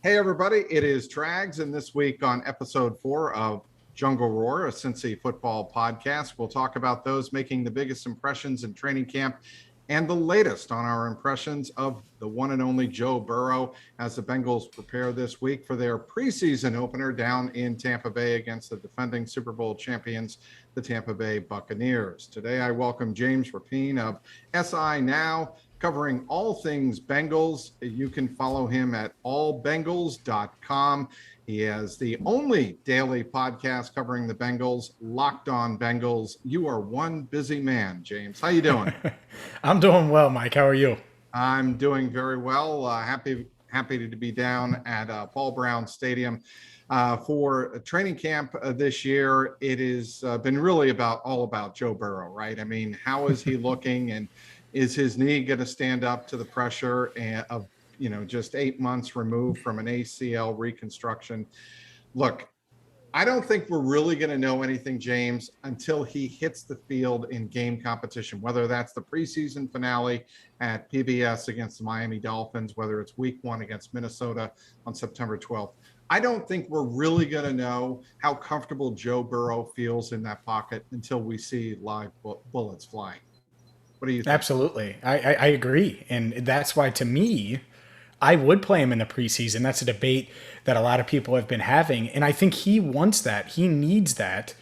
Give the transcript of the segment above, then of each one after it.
Hey, everybody, it is Trags, and this week on episode 4 of JungleRoar, a Cincy football podcast, we'll talk about those making the biggest impressions in training camp and the latest on our impressions of the one and only Joe Burrow as the Bengals prepare this week for their preseason opener down in Tampa Bay against the defending Super Bowl champions, the Tampa Bay Buccaneers. Today, I welcome James Rapien of SI Now, covering all things Bengals. You can follow him at allbengals.com. He has the only daily podcast covering the Bengals, Locked On Bengals. You are one busy man, James. How you doing? I'm doing well, Mike. How are you? I'm doing very well. Happy to be down at Paul Brown Stadium for training camp this year. It has been really all about Joe Burrow, right? I mean, how is he looking, and is his knee going to stand up to the pressure of, just 8 months removed from an ACL reconstruction? Look, I don't think we're really going to know anything, James, until he hits the field in game competition, whether that's the preseason finale at PBS against the Miami Dolphins, whether it's week 1 against Minnesota on September 12th. I don't think we're really going to know how comfortable Joe Burrow feels in that pocket until we see live bullets flying. What do you think? Absolutely. I agree. And that's why, to me, I would play him in the preseason. That's a debate that a lot of people have been having. And I think he wants that. He needs that.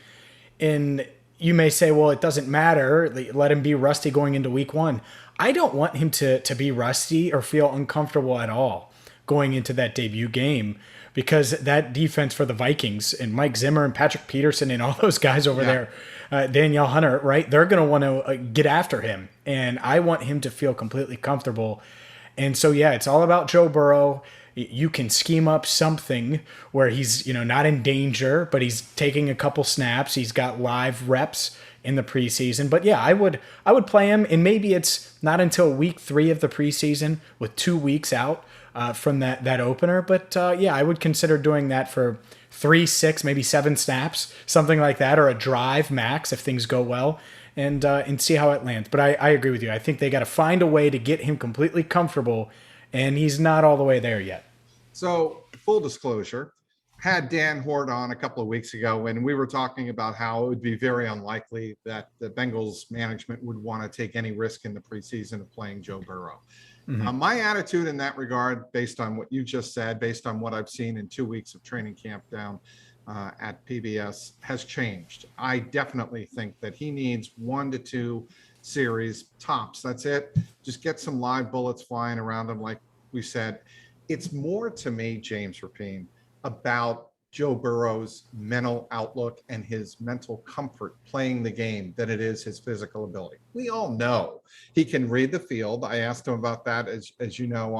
And you may say, well, it doesn't matter. Let him be rusty going into week 1. I don't want him to be rusty or feel uncomfortable at all going into that debut game, because that defense for the Vikings and Mike Zimmer and Patrick Peterson and all those guys over there, Danielle Hunter, right? They're going to want to get after him. And I want him to feel completely comfortable. And so, yeah, it's all about Joe Burrow. You can scheme up something where he's, not in danger, but he's taking a couple snaps. He's got live reps in the preseason. But yeah, I would play him. And maybe it's not until week 3 of the preseason with 2 weeks out from that opener. But yeah, I would consider doing that for 3, 6, maybe 7 snaps, something like that, or a drive max if things go well, and see how it lands. But I agree with you. I think they got to find a way to get him completely comfortable, and he's not all the way there yet. So, full disclosure, had Dan Hort on a couple of weeks ago, and we were talking about how it would be very unlikely that the Bengals management would want to take any risk in the preseason of playing Joe Burrow. My attitude in that regard, based on what you just said, based on what I've seen in 2 weeks of training camp down at PBS, has changed. I definitely think that he needs 1 to 2 series tops. That's it. Just get some live bullets flying around him, like we said. It's more, to me, James Rapien, about Joe Burrow's mental outlook and his mental comfort playing the game than it is his physical ability. We all know he can read the field. I asked him about that, as you know,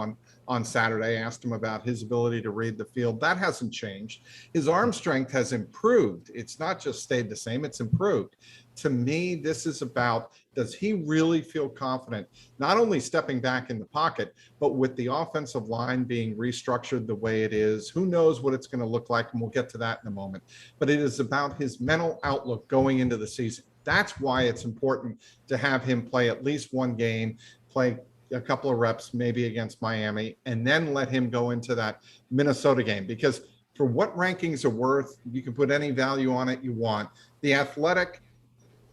on Saturday. I asked him about his ability to read the field. That hasn't changed. His arm strength has improved. It's not just stayed the same, it's improved. To me, this is about, does he really feel confident, not only stepping back in the pocket, but with the offensive line being restructured the way it is? Who knows what it's going to look like, and we'll get to that in a moment. But it is about his mental outlook going into the season. That's why it's important to have him play at least 1 game, play a couple of reps, maybe against Miami, and then let him go into that Minnesota game. Because for what rankings are worth, you can put any value on it you want. The Athletic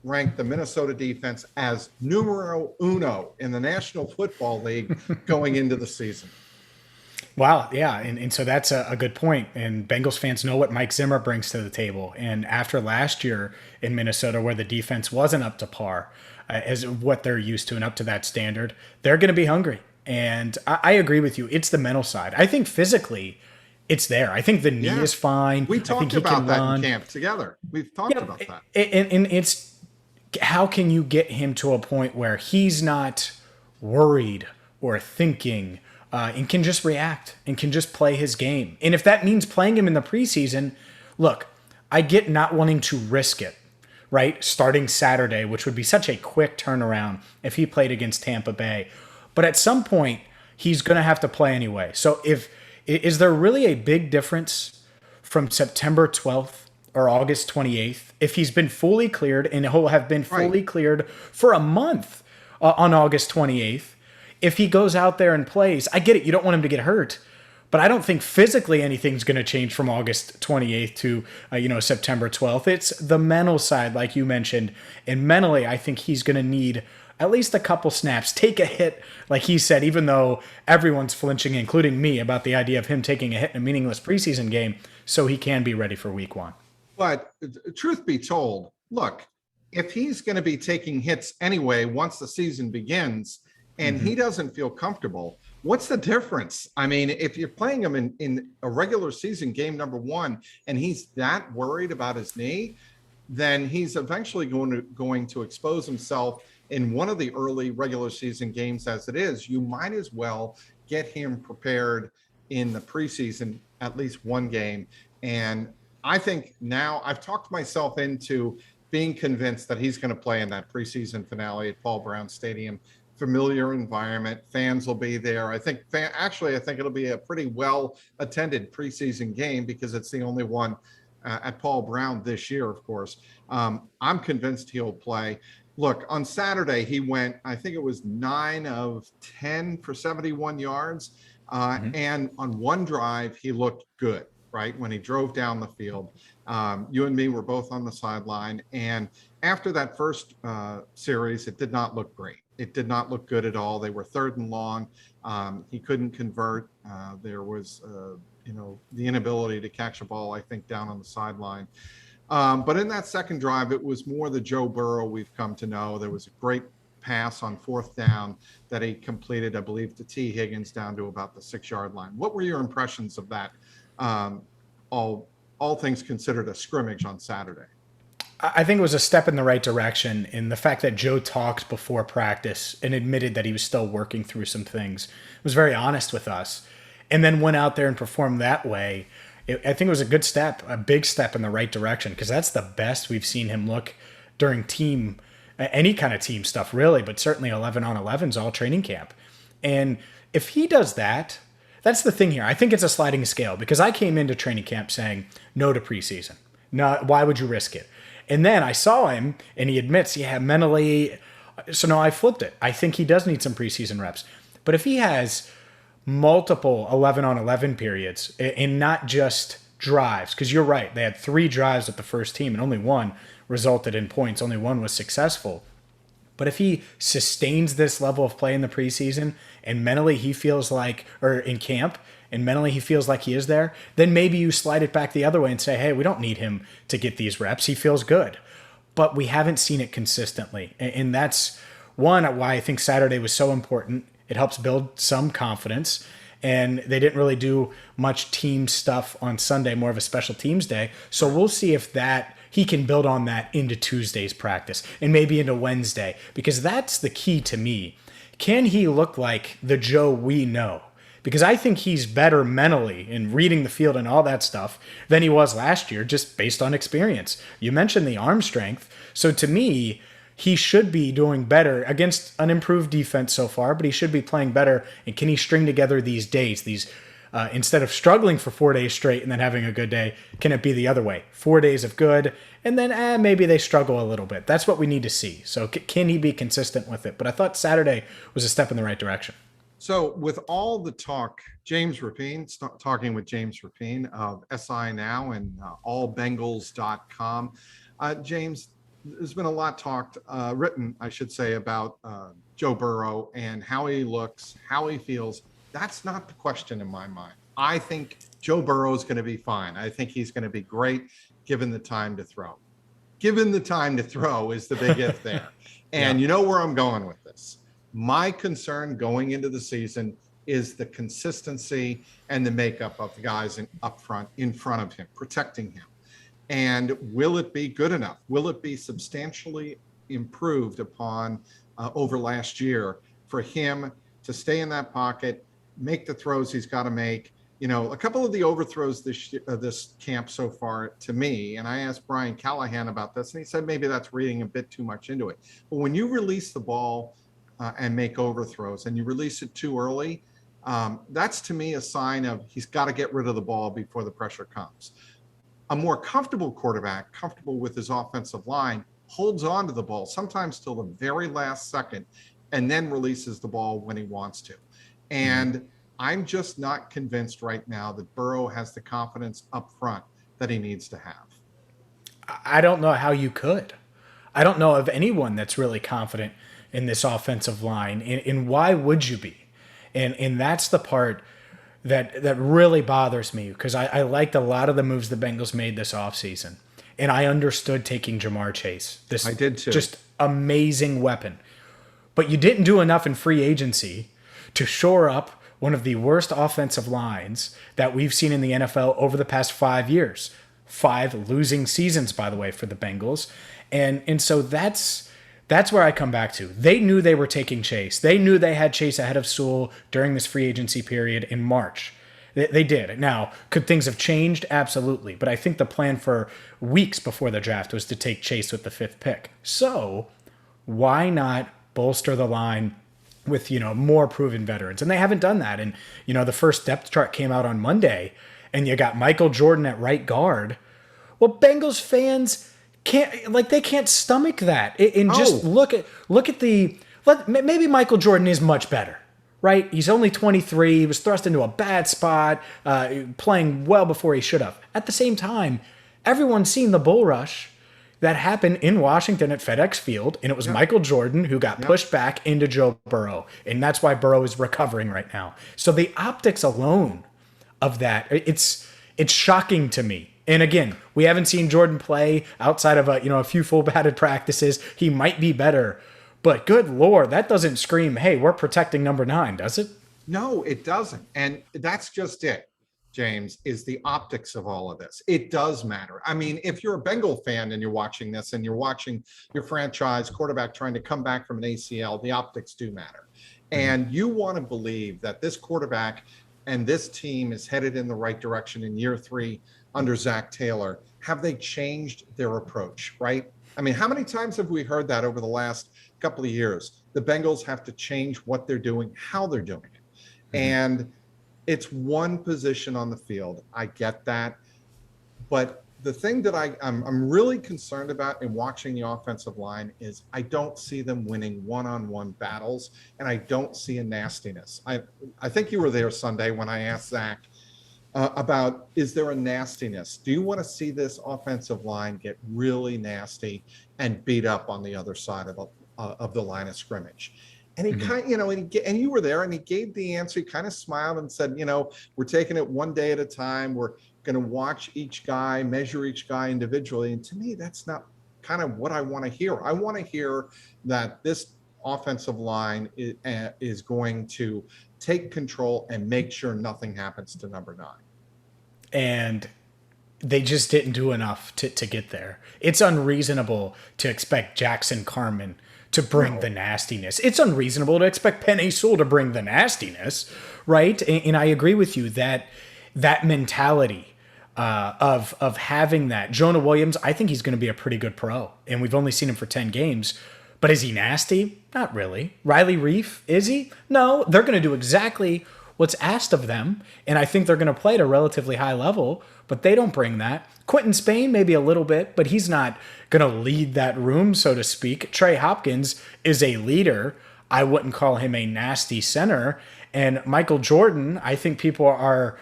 ranked the Minnesota defense as numero uno in the National Football League going into the season. Wow, yeah, and so that's a good point. And Bengals fans know what Mike Zimmer brings to the table. And after last year in Minnesota, where the defense wasn't up to par as what they're used to and up to that standard, they're going to be hungry. And I agree with you. It's the mental side. I think physically it's there. I think the knee is fine. We talked about that in camp together. We've talked about that. And it's, how can you get him to a point where he's not worried or thinking and can just react and can just play his game? And if that means playing him in the preseason, look, I get not wanting to risk it, right? Starting Saturday, which would be such a quick turnaround if he played against Tampa Bay. But at some point, he's going to have to play anyway. So is there really a big difference from September 12th or August 28th if he's been fully cleared, and he'll have been fully cleared for a month on August 28th? If he goes out there and plays, I get it, you don't want him to get hurt, But I don't think physically anything's going to change from August 28th to September 12th. It's the mental side, like you mentioned, and mentally, I think he's going to need at least a couple snaps, take a hit, like he said. Even though everyone's flinching, including me, about the idea of him taking a hit in a meaningless preseason game, so he can be ready for Week 1. But truth be told, look, if he's going to be taking hits anyway once the season begins and he doesn't feel comfortable, what's the difference? I mean, if you're playing him in a regular season game number 1 and he's that worried about his knee, then he's eventually going to expose himself in one of the early regular season games as it is. You might as well get him prepared in the preseason, at least one game. And I think now I've talked myself into being convinced that he's going to play in that preseason finale at Paul Brown Stadium. Familiar environment, fans will be there. I think it'll be a pretty well attended preseason game because it's the only one at Paul Brown this year, of course. I'm convinced he'll play. Look, on Saturday, he went, I think it was 9 of 10 for 71 yards. And on one drive, he looked good, right? When he drove down the field. You and me were both on the sideline. And after that first series, it did not look great. It did not look good at all. They were 3rd and long. He couldn't convert. There was, the inability to catch a ball, I think, down on the sideline. But in that second drive, it was more the Joe Burrow we've come to know. There was a great pass on 4th down that he completed, I believe, to T. Higgins down to about the 6-yard line. What were your impressions of that? All things considered, a scrimmage on Saturday. I think it was a step in the right direction in the fact that Joe talked before practice and admitted that he was still working through some things. He was very honest with us and then went out there and performed that way. I think it was a good step, a big step in the right direction, because that's the best we've seen him look during any kind of team stuff, really, but certainly 11-on-11s all training camp. And if he does that, that's the thing here. I think it's a sliding scale because I came into training camp saying no to preseason. No, why would you risk it? And then I saw him and he admits, mentally. So now I flipped it. I think he does need some preseason reps. But if he has multiple 11-on-11 periods and not just drives, because you're right, they had 3 drives with the first team and only 1 resulted in points. Only 1 was successful. But if he sustains this level of play in the preseason and mentally he feels like, or in camp, and mentally he feels like he is there, then maybe you slide it back the other way and say, hey, we don't need him to get these reps. He feels good. But we haven't seen it consistently. And that's why I think Saturday was so important. It helps build some confidence. And they didn't really do much team stuff on Sunday, more of a special teams day. So we'll see if he can build on that into Tuesday's practice and maybe into Wednesday, because that's the key to me. Can he look like the Joe we know? Because I think he's better mentally in reading the field and all that stuff than he was last year, just based on experience. You mentioned the arm strength. So to me, he should be doing better against an improved defense so far, but he should be playing better. And can he string together these days, instead of struggling for 4 days straight and then having a good day, can it be the other way? 4 days of good, and then maybe they struggle a little bit. That's what we need to see. So can he be consistent with it? But I thought Saturday was a step in the right direction. So with all the talk, James Rapien, talking with James Rapien of SI Now and allbengals.com. James, there's been a lot written, I should say, about Joe Burrow and how he looks, how he feels. That's not the question in my mind. I think Joe Burrow is going to be fine. I think he's going to be great given the time to throw. Given the time to throw is the big if there. And you know where I'm going with this. My concern going into the season is the consistency and the makeup of the guys up front, in front of him, protecting him. And will it be good enough? Will it be substantially improved upon over last year for him to stay in that pocket, make the throws he's got to make? A couple of the overthrows this camp so far to me, and I asked Brian Callahan about this, and he said maybe that's reading a bit too much into it. But when you release the ball and make overthrows and you release it too early, that's to me a sign of he's got to get rid of the ball before the pressure comes. A more comfortable quarterback, comfortable with his offensive line, holds on to the ball sometimes till the very last second and then releases the ball when he wants to. And I'm just not convinced right now that Burrow has the confidence up front that he needs to have. I don't know how you could. I don't know of anyone that's really confident in this offensive line. And why would you be? And that's the part that really bothers me, because I liked a lot of the moves the Bengals made this offseason. And I understood taking Jamar Chase. This I did too. Just amazing weapon. But you didn't do enough in free agency to shore up one of the worst offensive lines that we've seen in the NFL over the past 5 years. 5 losing seasons, by the way, for the Bengals. And so that's where I come back to. They knew they were taking Chase. They knew they had Chase ahead of Sewell during this free agency period in March. They did. Now, could things have changed? Absolutely. But I think the plan for weeks before the draft was to take Chase with the 5th pick. So why not bolster the line with, more proven veterans? And they haven't done that. And, the first depth chart came out on Monday, and you got Michael Jordan at right guard. Well, Bengals fans they can't stomach that. And just look at maybe Michael Jordan is much better, right? He's only 23. He was thrust into a bad spot, playing well before he should have. At the same time, everyone's seen the bull rush that happened in Washington at FedEx Field, and it was Michael Jordan who got pushed back into Joe Burrow, and that's why Burrow is recovering right now. So the optics alone of that, it's shocking to me. And again, we haven't seen Jordan play outside of a few full batted practices. He might be better, but good Lord, that doesn't scream, hey, we're protecting number 9, does it? No, it doesn't. And that's just it, James, is the optics of all of this. It does matter. I mean, if you're a Bengal fan and you're watching this and you're watching your franchise quarterback trying to come back from an ACL, the optics do matter. And you want to believe that this quarterback and this team is headed in the right direction in year 3 under Zach Taylor. Have they changed their approach, right? I mean, how many times have we heard that over the last couple of years? The Bengals have to change what they're doing, how they're doing it. And it's one position on the field. I get that. But the thing that I'm really concerned about in watching the offensive line is I don't see them winning one-on-one battles, and I don't see a nastiness. I think you were there Sunday when I asked Zach about, is there a nastiness? Do you want to see this offensive line get really nasty and beat up on the other side of the line of scrimmage? And he kind of, and you were there, and he gave the answer. He kind of smiled and said, we're taking it one day at a time. We're going to watch each guy, measure each guy individually. And to me, that's not kind of what I want to hear. I want to hear that this offensive line is going to take control and make sure nothing happens to number 9. And they just didn't do enough to get there. It's unreasonable to expect Jackson Carman to bring the nastiness. It's unreasonable to expect Penei Sewell to bring the nastiness, right? And I agree with you that mentality of having that. Jonah Williams, I think he's going to be a pretty good pro, and we've only seen him for 10 games. But is he nasty? Not really. Riley Reif, is he? No, they're going to do exactly what's asked of them, and I think they're going to play at a relatively high level, but they don't bring that. Quentin Spain, maybe a little bit, but he's not going to lead that room, so to speak. Trey Hopkins is a leader. I wouldn't call him a nasty center. And Michael Jordan, I think people are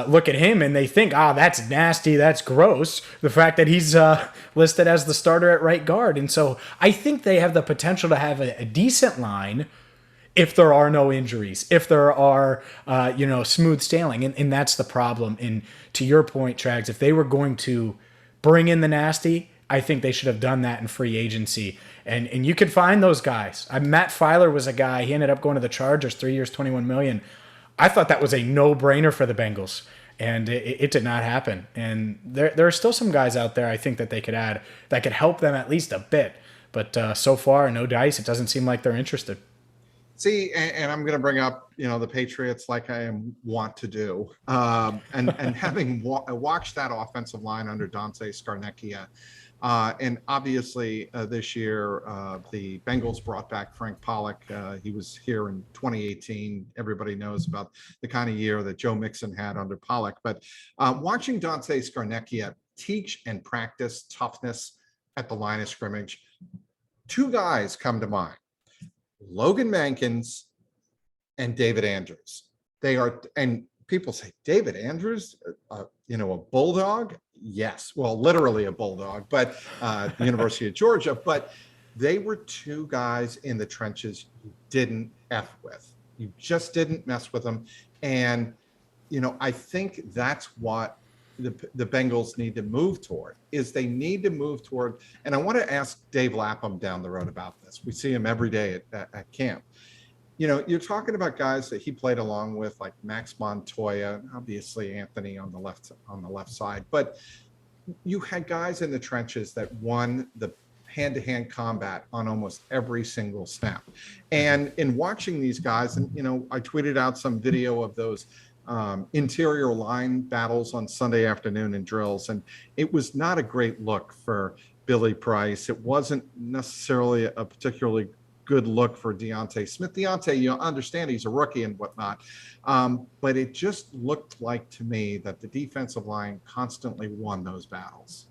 look at him and they think, that's nasty, that's gross. The fact that he's listed as the starter at right guard. And so I think they have the potential to have a decent line if there are no injuries, if there are, smooth sailing. And that's the problem. And to your point, Trags, if they were going to bring in the nasty, I think they should have done that in free agency. And you could find those guys. Matt Filer was a guy. He ended up going to the Chargers, 3 years, $21 million. I thought that was a no-brainer for the Bengals, and it did not happen. And there are still some guys out there I think that they could add that could help them at least a bit. But so far, no dice. It doesn't seem like they're interested. See, and I'm going to bring up, the Patriots like I want to do. And having watched that offensive line under Dante Scarnecchia, and obviously this year, the Bengals brought back Frank Pollack. He was here in 2018. Everybody knows about the kind of year that Joe Mixon had under Pollack. But watching Dante Scarnecchia teach and practice toughness at the line of scrimmage, 2 guys come to mind. Logan Mankins and David Andrews. They are, and people say, David Andrews, a bulldog. Yes, well, literally a bulldog, but the University of Georgia. But they were two guys in the trenches you didn't F with. You just didn't mess with them. And, I think that's what the Bengals need to move toward, is they need to move toward, and I want to ask Dave Lapham down the road about this. We see him every day at camp. You're talking about guys that he played along with, like Max Montoya, obviously Anthony on the left side, but you had guys in the trenches that won the hand-to-hand combat on almost every single snap. And in watching these guys, and I tweeted out some video of those interior line battles on Sunday afternoon in drills, and it was not a great look for Billy Price. It wasn't necessarily a particularly good look for Deontay Smith. Deontay, you understand he's a rookie and whatnot, but it just looked like to me that the defensive line constantly won those battles.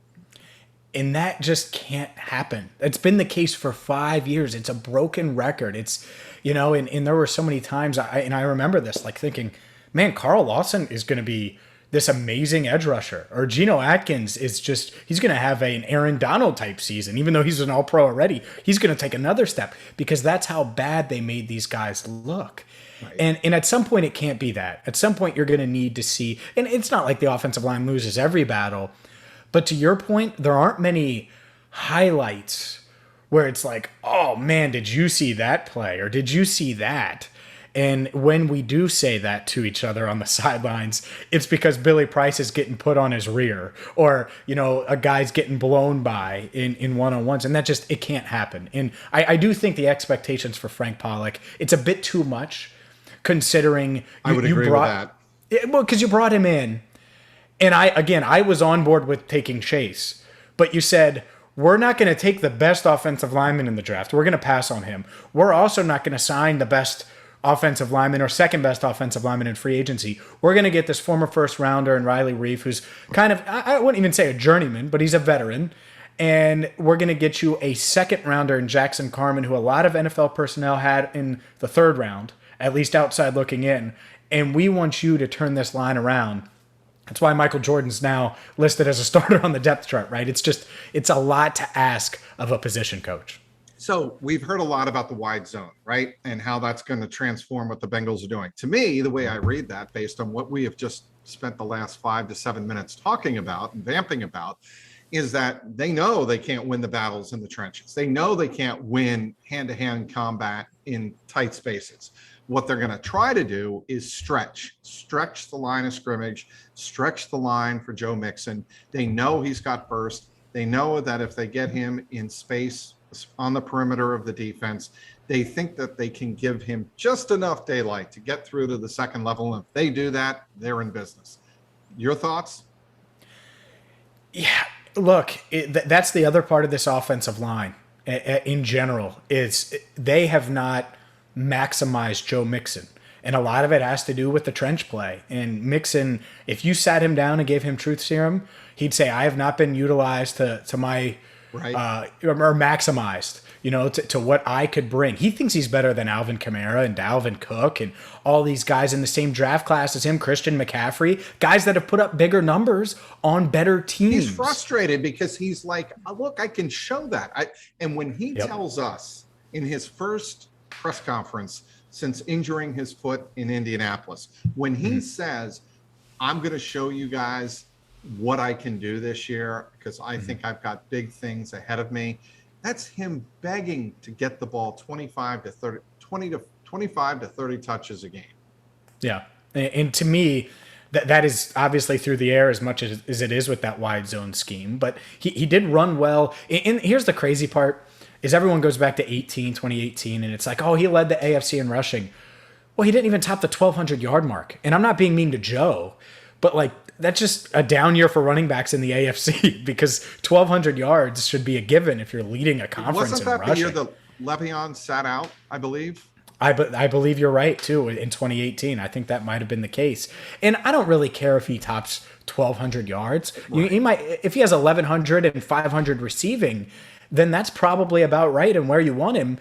And that just can't happen. It's been the case for 5 years. It's a broken record. It's, and there were so many times, I remember this, like thinking, man, Carl Lawson is going to be this amazing edge rusher, or Geno Atkins is just, he's going to have an Aaron Donald type season, even though he's an all-pro already. He's going to take another step, because that's how bad they made these guys look. Right. And at some point, it can't be that. At some point, you're going to need to see, and it's not like the offensive line loses every battle, but to your point, there aren't many highlights where it's like, oh man, did you see that play? Or did you see that? And when we do say that to each other on the sidelines, it's because Billy Price is getting put on his rear, or, a guy's getting blown by in one-on-ones. And that just, it can't happen. And I do think the expectations for Frank Pollack, it's a bit too much, considering I would agree with that. Well, because you brought him in. And I was on board with taking Chase, but you said, we're not going to take the best offensive lineman in the draft. We're going to pass on him. We're also not going to sign the best offensive lineman or second best offensive lineman in free agency. We're going to get this former first rounder in Riley Reif, who's kind of, I wouldn't even say a journeyman, but he's a veteran. And we're going to get you a second rounder in Jackson Carman, who a lot of NFL personnel had in the third round, at least outside looking in. And we want you to turn this line around. That's why Michael Jordan's now listed as a starter on the depth chart, right? It's a lot to ask of a position coach. So we've heard a lot about the wide zone, right? And how that's going to transform what the Bengals are doing. To me, the way I read that, based on what we have just spent the last 5 to 7 minutes talking about and vamping about, is that they know they can't win the battles in the trenches. They know they can't win hand-to-hand combat in tight spaces. What they're going to try to do is stretch the line of scrimmage, stretch the line for Joe Mixon. They know he's got burst. They know that if they get him in space on the perimeter of the defense, they think that they can give him just enough daylight to get through to the second level. And if they do that, they're in business. Your thoughts? Yeah, look, that's the other part of this offensive line in general, is they have not maximized Joe Mixon. And a lot of it has to do with the trench play. And Mixon, if you sat him down and gave him truth serum, he'd say, I have not been utilized to my right. Or maximized, to what I could bring. He thinks he's better than Alvin Kamara and Dalvin Cook and all these guys in the same draft class as him, Christian McCaffrey, guys that have put up bigger numbers on better teams. He's frustrated because he's like, oh, look, I can show that. And when he tells us in his first press conference since injuring his foot in Indianapolis, when he says, I'm going to show you guys what I can do this year because I think I've got big things ahead of me, that's him begging to get the ball 25 to 30 touches a game. Yeah. And to me, that is obviously through the air as much as it is with that wide zone scheme, but he did run well. And here's the crazy part is everyone goes back to 2018, and it's like, oh, he led the AFC in rushing. Well, he didn't even top the 1,200 yard mark. And I'm not being mean to Joe, but like, that's just a down year for running backs in the AFC because 1,200 yards should be a given if you're leading a conference in rushing. Wasn't that the year that Rapien sat out, I believe? I believe you're right, too, in 2018. I think that might have been the case. And I don't really care if he tops 1,200 yards. Right. He might, if he has 1,100 and 500 receiving, then that's probably about right and where you want him.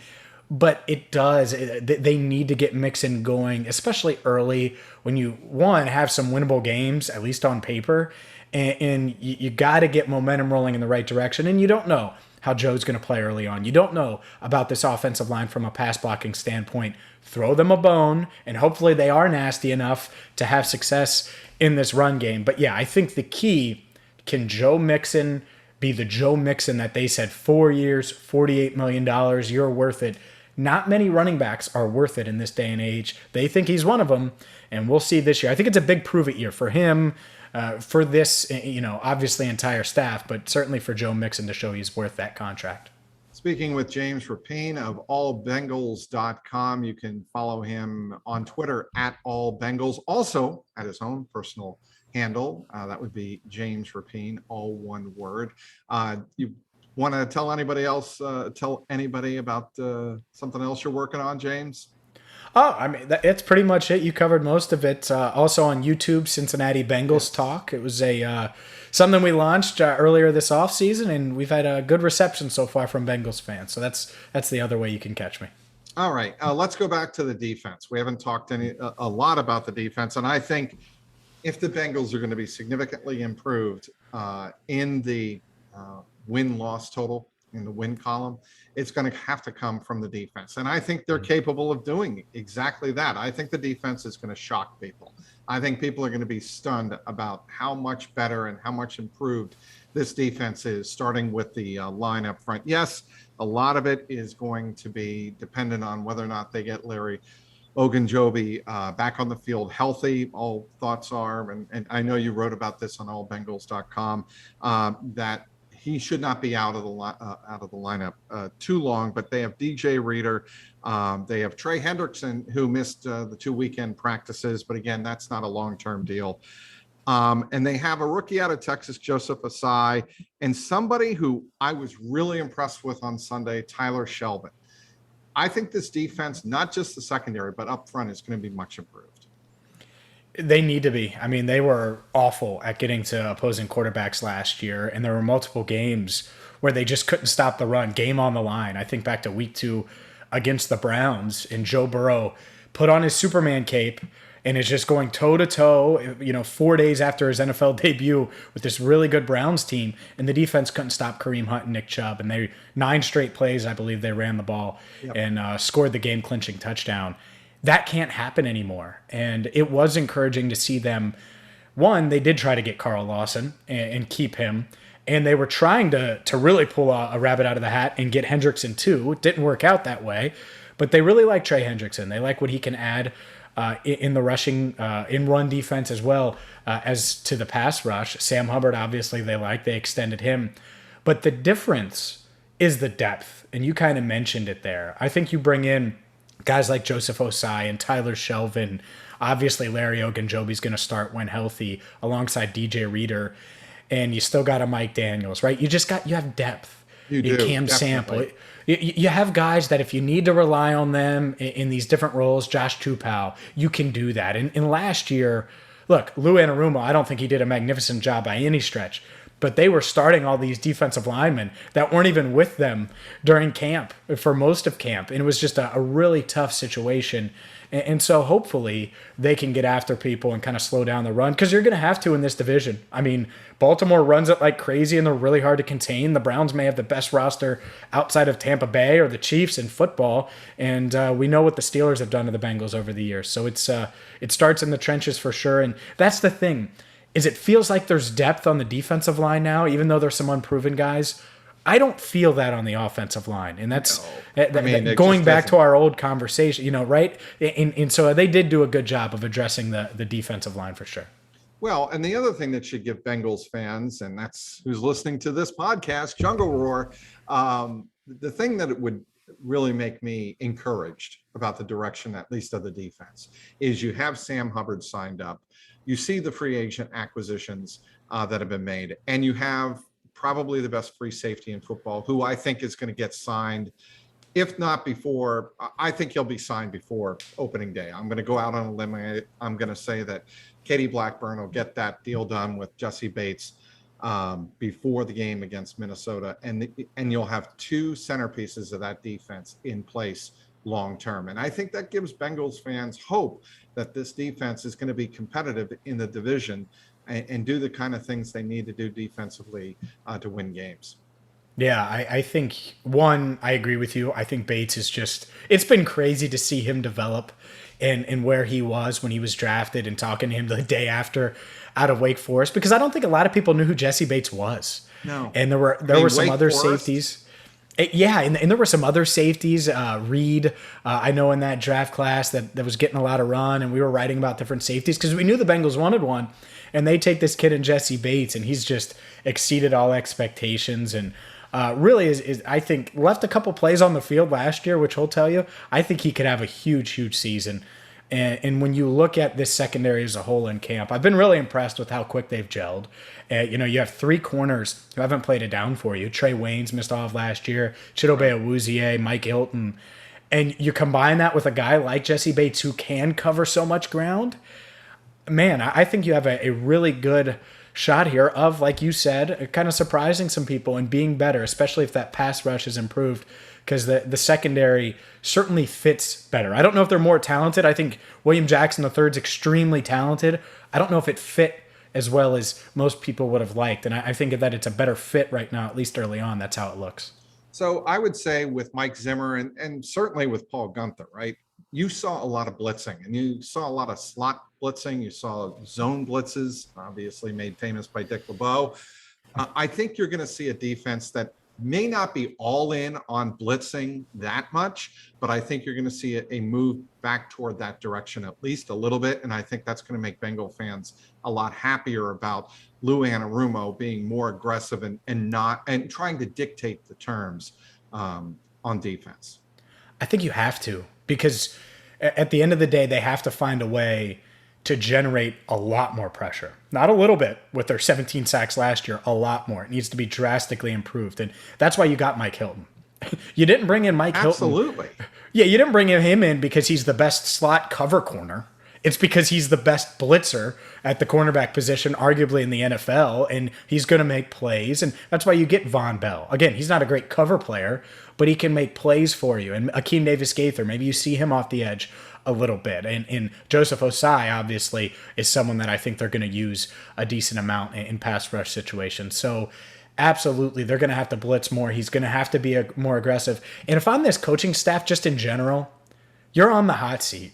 but it does. They need to get Mixon going, especially early when you, one, have some winnable games, at least on paper, and you got to get momentum rolling in the right direction. And you don't know how Joe's going to play early on. You don't know about this offensive line from a pass blocking standpoint. Throw them a bone, and hopefully they are nasty enough to have success in this run game. But yeah, I think the key, can Joe Mixon be the Joe Mixon that they said, 4 years, $48 million, you're worth it? Not many running backs are worth it in this day and age. They think he's one of them, and we'll see this year. I think it's a big prove it year for him, for this, obviously entire staff, but certainly for Joe Mixon to show he's worth that contract. Speaking with James Rapien of allbengals.com. You can follow him on Twitter at allbengals, also at his own personal handle. That would be James Rapien, all one word. You want to tell anybody about something else you're working on, James? Oh, I mean, it's pretty much it. You covered most of it. Also on YouTube, Cincinnati Bengals Talk. It was something we launched earlier this offseason, and we've had a good reception so far from Bengals fans. So that's the other way you can catch me. All right, let's go back to the defense. We haven't talked a lot about the defense, and I think if the Bengals are going to be significantly improved in the win-loss total, in the win column, it's going to have to come from the defense. And I think they're capable of doing exactly that. I think the defense is going to shock people. I think people are going to be stunned about how much better and how much improved this defense is, starting with the line up front. Yes, a lot of it is going to be dependent on whether or not they get Larry Ogunjobi back on the field healthy. All thoughts are, and I know you wrote about this on allbengals.com, that he should not be out of the lineup too long. But they have DJ Reader, they have Trey Hendrickson, who missed the 2 weekend practices, but again, that's not a long-term deal. And they have a rookie out of Texas, Joseph Asai, and somebody who I was really impressed with on Sunday, Tyler Shelvin. I think this defense, not just the secondary, but up front, is going to be much improved. They need to be. I mean, they were awful at getting to opposing quarterbacks last year, and there were multiple games where they just couldn't stop the run, game on the line. I think back to week 2 against the Browns, and Joe Burrow put on his Superman cape and is just going toe-to-toe, 4 days after his NFL debut with this really good Browns team, and the defense couldn't stop Kareem Hunt and Nick Chubb, and 9 straight plays, I believe, they ran the ball and scored the game-clinching touchdown. That can't happen anymore. And it was encouraging to see them. One, they did try to get Carl Lawson and keep him. And they were trying to really pull a rabbit out of the hat and get Hendrickson too. It didn't work out that way. But they really like Trey Hendrickson. They like what he can add in the rushing, in run defense as well as to the pass rush. Sam Hubbard, obviously, they extended him. But the difference is the depth. And you kind of mentioned it there. I think you bring in guys like Joseph Osai and Tyler Shelvin. Obviously, Larry Ogunjobi's going to start when healthy alongside DJ Reader. And you still got a Mike Daniels, right? You have depth. You do. Cam Sample. You have guys that if you need to rely on them in these different roles, Josh Tupou, you can do that. And last year, look, Lou Anarumo, I don't think he did a magnificent job by any stretch. But they were starting all these defensive linemen that weren't even with them during camp, for most of camp. And it was just a really tough situation. And so hopefully they can get after people and kind of slow down the run, because you're going to have to in this division. I mean, Baltimore runs it like crazy and they're really hard to contain. The Browns may have the best roster outside of Tampa Bay or the Chiefs in football. And we know what the Steelers have done to the Bengals over the years. So it starts in the trenches for sure. And that's the thing, is it feels like there's depth on the defensive line now, even though there's some unproven guys. I don't feel that on the offensive line. And that's going back to our old conversation, right? And so they did do a good job of addressing the defensive line for sure. Well, and the other thing that should give Bengals fans, and that's who's listening to this podcast, Jungle Roar, the thing that it would really make me encouraged about the direction, at least of the defense, is you have Sam Hubbard signed up. You see the free agent acquisitions that have been made, and you have probably the best free safety in football, who I think is going to get signed, if not before. I think he'll be signed before opening day. I'm going to go out on a limb. I'm going to say that Katie Blackburn will get that deal done with Jesse Bates before the game against Minnesota, and you'll have two centerpieces of that defense in place long term. And I think that gives Bengals fans hope that this defense is going to be competitive in the division and do the kind of things they need to do defensively to win games. Yeah, I think I agree with you. I think Bates is it's been crazy to see him develop and where he was when he was drafted and talking to him the day after out of Wake Forest, because I don't think a lot of people knew who Jesse Bates was. No. And there were some Wake other Forest? safeties. Yeah, and there were some other safeties. Reed, I know in that draft class that was getting a lot of run, and we were writing about different safeties because we knew the Bengals wanted one. And they take this kid in Jesse Bates, and he's just exceeded all expectations. And really is I think left a couple plays on the field last year, which he'll tell you. I think he could have a huge season. And when you look at this secondary as a whole in camp, I've been really impressed with how quick they've gelled. You have three corners who haven't played it down for you. Trey Waynes missed off last year, Chidobe Awuzie, Mike Hilton. And you combine that with a guy like Jesse Bates who can cover so much ground. Man, I think you have a really good shot here of, like you said, kind of surprising some people and being better, especially if that pass rush is improved, because the secondary certainly fits better. I don't know if they're more talented. I think William Jackson III is extremely talented. I don't know if it fit as well as most people would have liked, and I think that it's a better fit right now, at least early on. That's how it looks. So I would say with Mike Zimmer and certainly with Paul Guenther, right? You saw a lot of blitzing and you saw a lot of slot blitzing. You saw zone blitzes, obviously made famous by Dick LeBeau. I think you're going to see a defense that may not be all in on blitzing that much, but I think you're going to see a move back toward that direction at least a little bit. And I think that's going to make Bengal fans a lot happier about Lou Anarumo being more aggressive and trying to dictate the terms on defense. I think you have to, because at the end of the day, they have to find a way to generate a lot more pressure. Not a little bit with their 17 sacks last year, a lot more. It needs to be drastically improved. And that's why you got Mike Hilton. You didn't bring in Mike Hilton. Absolutely. Yeah, you didn't bring him in because he's the best slot cover corner. It's because he's the best blitzer at the cornerback position, arguably in the NFL, and he's going to make plays. And that's why you get Von Bell. Again, he's not a great cover player, but he can make plays for you. And Akeem Davis-Gaither, maybe you see him off the edge a little bit. And Joseph Osai, obviously, is someone that I think they're going to use a decent amount in pass rush situations. So absolutely, they're going to have to blitz more. He's going to have to be more aggressive. And if I'm this coaching staff, just in general, you're on the hot seat.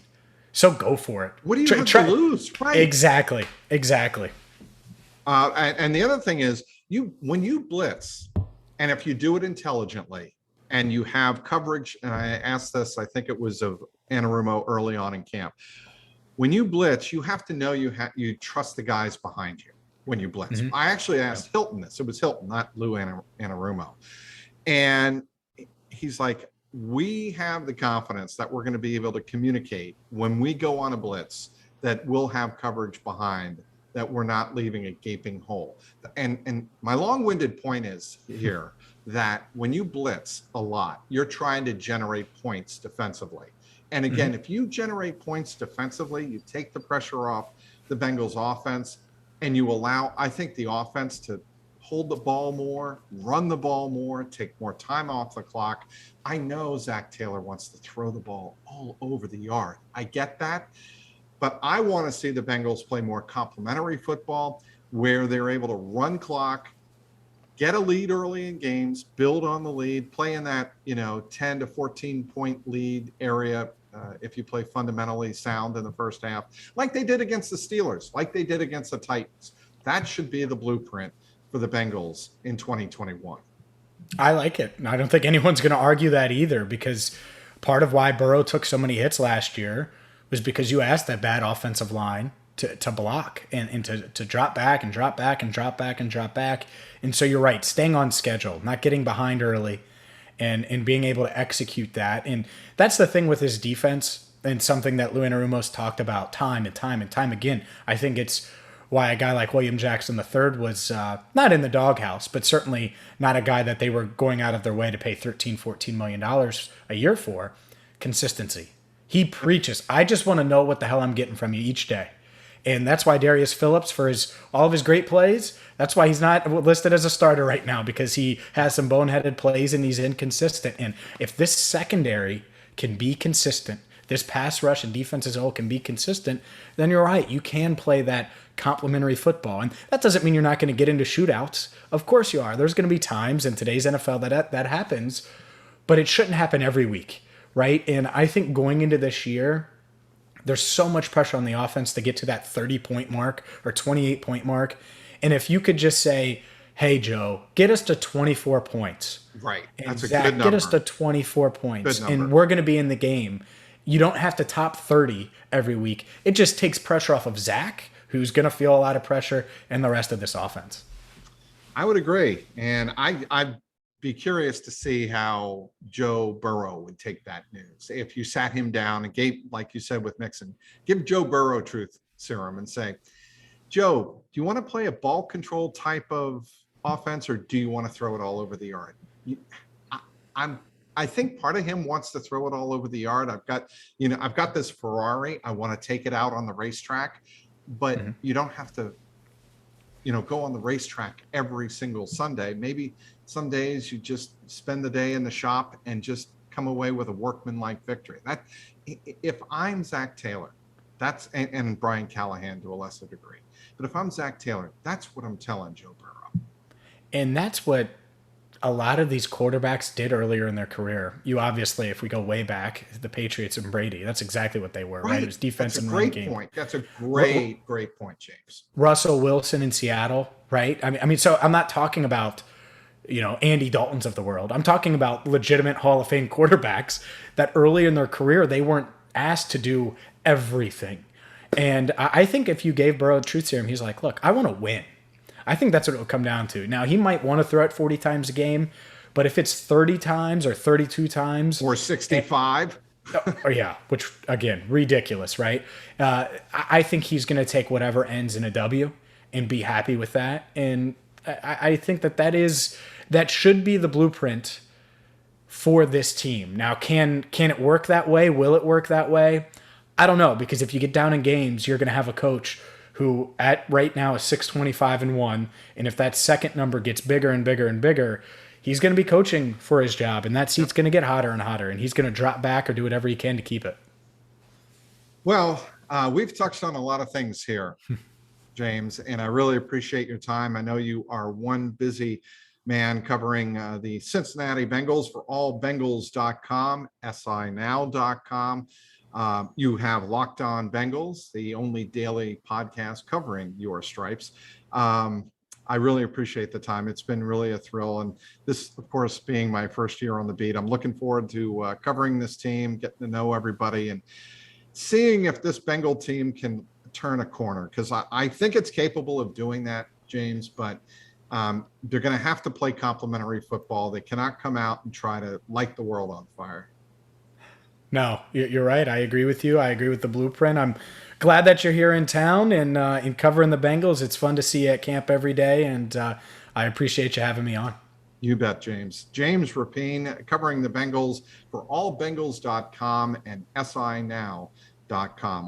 So go for it. What do you have to lose? Right. Exactly. And the other thing is, when you blitz, and if you do it intelligently, and you have coverage, and I asked this, I think it was of Anarumo early on in camp. When you blitz, you have to know you trust the guys behind you when you blitz. Mm-hmm. I actually asked Hilton this. It was Hilton, not Lou Anarumo. And he's like, we have the confidence that we're going to be able to communicate when we go on a blitz that we'll have coverage behind, that we're not leaving a gaping hole. And my long-winded point is here that when you blitz a lot, you're trying to generate points defensively. And again, if you generate points defensively, you take the pressure off the Bengals offense and you allow, I think, the offense to hold the ball more, run the ball more, take more time off the clock. I know Zach Taylor wants to throw the ball all over the yard. I get that. But I want to see the Bengals play more complementary football where they're able to run clock, get a lead early in games, build on the lead, play in that 10 to 14 point lead area if you play fundamentally sound in the first half, like they did against the Steelers, like they did against the Titans. That should be the blueprint for the Bengals in 2021. I like it. I don't think anyone's going to argue that either, because part of why Burrow took so many hits last year was because you asked that bad offensive line to block and to drop back and drop back and drop back and drop back. And so you're right, staying on schedule, not getting behind early and being able to execute that. And that's the thing with his defense, and something that Lou Anarumo's talked about time and time and time again. I think it's why a guy like William Jackson III was not in the doghouse, but certainly not a guy that they were going out of their way to pay $13-14 million a year for. Consistency. He preaches, I just want to know what the hell I'm getting from you each day. And that's why Darius Phillips, for all of his great plays, that's why he's not listed as a starter right now, because he has some boneheaded plays and he's inconsistent. And if this secondary can be consistent, this pass rush and defense as a whole can be consistent, then you're right. You can play that complementary football. And that doesn't mean you're not going to get into shootouts. Of course you are. There's going to be times in today's NFL that happens, but it shouldn't happen every week, right? And I think going into this year, there's so much pressure on the offense to get to that 30-point mark or 28-point mark. And if you could just say, hey, Joe, get us to 24 points. Right. And That's Zach, a good number. get us to 24 points. And we're going to be in the game. You don't have to top 30 every week. It just takes pressure off of Zach, who's going to feel a lot of pressure, and the rest of this offense. I would agree. And I'd be curious to see how Joe Burrow would take that news. If you sat him down and gave, like you said with Mixon, give Joe Burrow truth serum and say, Joe, do you want to play a ball control type of offense, or do you want to throw it all over the yard? I think part of him wants to throw it all over the yard. I've got this Ferrari. I want to take it out on the racetrack, but you don't have to, go on the racetrack every single Sunday. Maybe some days you just spend the day in the shop and just come away with a workmanlike victory. That, if I'm Zach Taylor, and Brian Callahan to a lesser degree, but if I'm Zach Taylor, that's what I'm telling Joe Burrow. And that's what a lot of these quarterbacks did earlier in their career. You obviously, if we go way back, the Patriots and Brady, that's exactly what they were, right? It was defense and run game. Point. That's a great point, James. Russell Wilson in Seattle, right? I mean, so I'm not talking about, Andy Daltons of the world. I'm talking about legitimate Hall of Fame quarterbacks that early in their career, they weren't asked to do everything. And I think if you gave Burrow a truth serum, he's like, look, I want to win. I think that's what it will come down to. Now, he might want to throw it 40 times a game, but if it's 30 times or 32 times. Or 65. Or yeah, which, again, ridiculous, right? I think he's going to take whatever ends in a W and be happy with that. And I think that should be the blueprint for this team. Now, can it work that way? Will it work that way? I don't know, because if you get down in games, you're going to have a coach who at right now is 625-1, and if that second number gets bigger and bigger and bigger, he's going to be coaching for his job, and that seat's going to get hotter and hotter, and he's going to drop back or do whatever he can to keep it. Well, we've touched on a lot of things here, James, and I really appreciate your time. I know you are one busy man covering the Cincinnati Bengals for allbengals.com, sinow.com. You have Locked On Bengals, the only daily podcast covering your stripes. I really appreciate the time. It's been really a thrill. And this, of course, being my first year on the beat, I'm looking forward to covering this team, getting to know everybody, and seeing if this Bengal team can turn a corner. Because I think it's capable of doing that, James, but they're going to have to play complementary football. They cannot come out and try to light the world on fire. No, you're right. I agree with you. I agree with the blueprint. I'm glad that you're here in town and in covering the Bengals. It's fun to see you at camp every day, and I appreciate you having me on. You bet, James. James Rapien covering the Bengals for allbengals.com and sinow.com.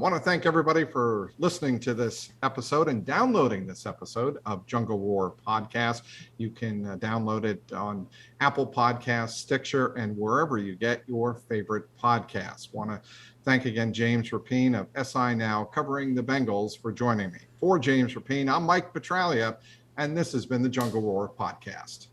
Want to thank everybody for listening to this episode and downloading this episode of JungleRoar podcast. You can download it on Apple Podcasts, Stitcher, and wherever you get your favorite podcasts. Want to thank again James Rapien of SI Now covering the Bengals for joining me. For James Rapien, I'm Mike Petralia, and this has been the JungleRoar podcast.